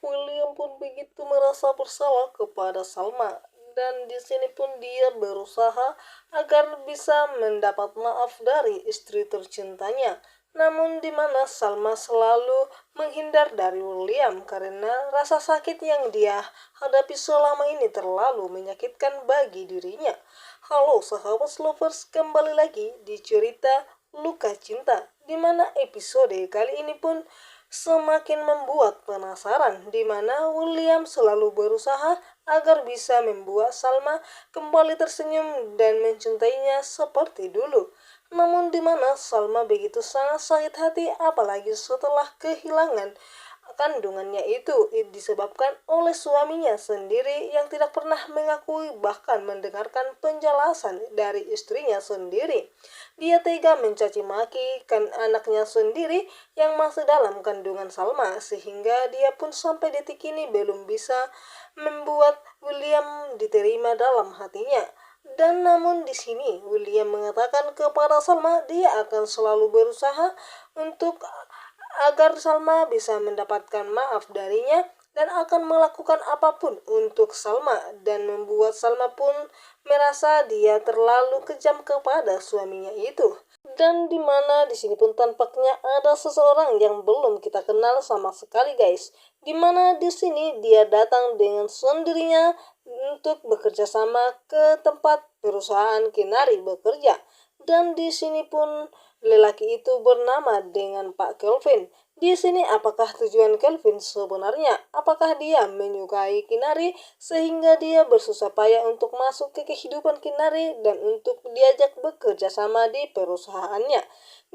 William pun begitu merasa bersalah kepada Salma, dan di sini pun dia berusaha agar bisa mendapat maaf dari istri tercintanya. Namun di mana Salma selalu menghindar dari William karena rasa sakit yang dia hadapi selama ini terlalu menyakitkan bagi dirinya. Halo sahabat lovers, kembali lagi di cerita Luka Cinta, di mana episode kali ini pun semakin membuat penasaran, di mana William selalu berusaha agar bisa membuat Salma kembali tersenyum dan mencintainya seperti dulu. Namun di mana Salma begitu sangat sakit hati apalagi setelah kehilangan kandungannya itu disebabkan oleh suaminya sendiri yang tidak pernah mengakui bahkan mendengarkan penjelasan dari istrinya sendiri. Dia tega mencaci maki kan anaknya sendiri yang masih dalam kandungan Salma, sehingga dia pun sampai detik ini belum bisa membuat William diterima dalam hatinya. Dan namun di sini William mengatakan kepada Salma dia akan selalu berusaha untuk agar Salma bisa mendapatkan maaf darinya dan akan melakukan apapun untuk Salma dan membuat Salma pun merasa dia terlalu kejam kepada suaminya itu. Dan di mana di sini pun tampaknya ada seseorang yang belum kita kenal sama sekali guys. Di mana di sini dia datang dengan sendirinya untuk bekerja sama ke tempat perusahaan Kinari bekerja. Dan di sini pun lelaki itu bernama dengan Pak Kelvin. Di sini apakah tujuan Kelvin sebenarnya? Apakah dia menyukai Kinari sehingga dia bersusah payah untuk masuk ke kehidupan Kinari dan untuk diajak bekerja sama di perusahaannya?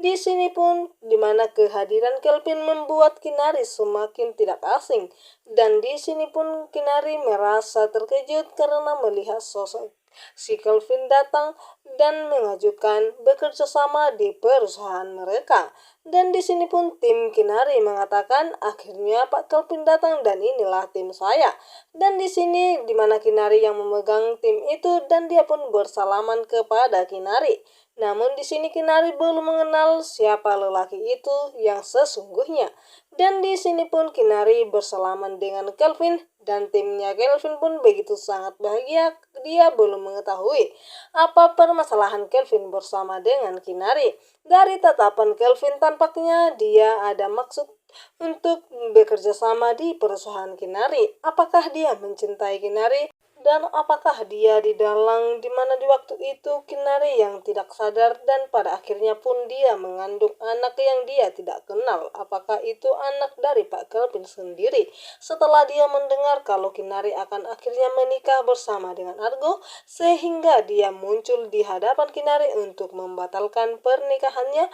Di sini pun dimana kehadiran Kelvin membuat Kinari semakin tidak asing, dan di sini pun Kinari merasa terkejut karena melihat sosok si Kelvin datang dan mengajukan bekerja sama di perusahaan mereka. Dan di sini pun tim Kinari mengatakan akhirnya Pak Kelvin datang dan inilah tim saya. Dan di sini dimana Kinari yang memegang tim itu dan dia pun bersalaman kepada Kinari. Namun di sini Kinari belum mengenal siapa lelaki itu yang sesungguhnya. Dan di sini pun Kinari bersalaman dengan Kelvin dan timnya Kelvin pun begitu sangat bahagia. Dia belum mengetahui apa permasalahan Kelvin bersama dengan Kinari. Dari tatapan Kelvin tampaknya dia ada maksud untuk bekerja sama di perusahaan Kinari. Apakah dia mencintai Kinari? Dan apakah dia didalang dimana di waktu itu Kinari yang tidak sadar dan pada akhirnya pun dia mengandung anak yang dia tidak kenal. Apakah itu anak dari Pak Kelvin sendiri? Setelah dia mendengar kalau Kinari akan akhirnya menikah bersama dengan Argo, sehingga dia muncul di hadapan Kinari untuk membatalkan pernikahannya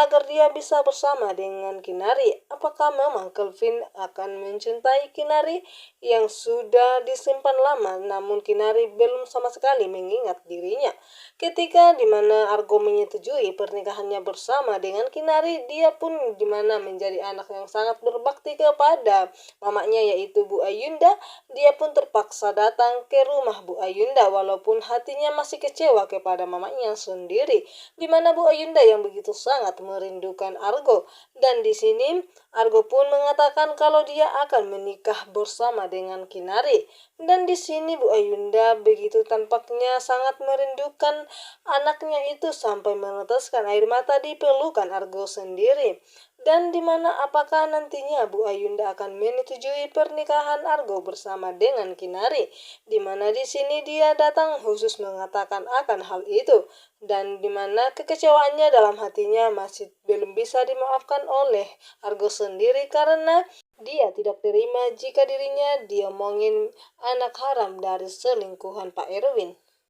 agar dia bisa bersama dengan Kinari. Apakah memang Kelvin akan mencintai Kinari yang sudah disimpan lama namun Kinari belum sama sekali mengingat dirinya? Ketika dimana Argo menyetujui pernikahannya bersama dengan Kinari, dia pun dimana menjadi anak yang sangat berbakti kepada mamanya yaitu Bu Ayunda. Dia pun terpaksa datang ke rumah Bu Ayunda walaupun hatinya masih kecewa kepada mamanya sendiri, dimana Bu Ayunda yang begitu sangat merindukan Argo. Dan di sini Argo pun mengatakan kalau dia akan menikah bersama dengan Kinari. Dan di sini Bu Ayunda begitu tampaknya sangat merindukan anaknya itu sampai meneteskan air mata di pelukan Argo sendiri. Dan dimana apakah nantinya Bu Ayunda akan menyetujui pernikahan Argo bersama dengan Kinari? Dimana di sini dia datang khusus mengatakan akan hal itu. Dan dimana kekecewaannya dalam hatinya masih belum bisa dimaafkan oleh Argo sendiri karena dia tidak terima jika dirinya diomongin anak haram dari selingkuhan Pak Erwin.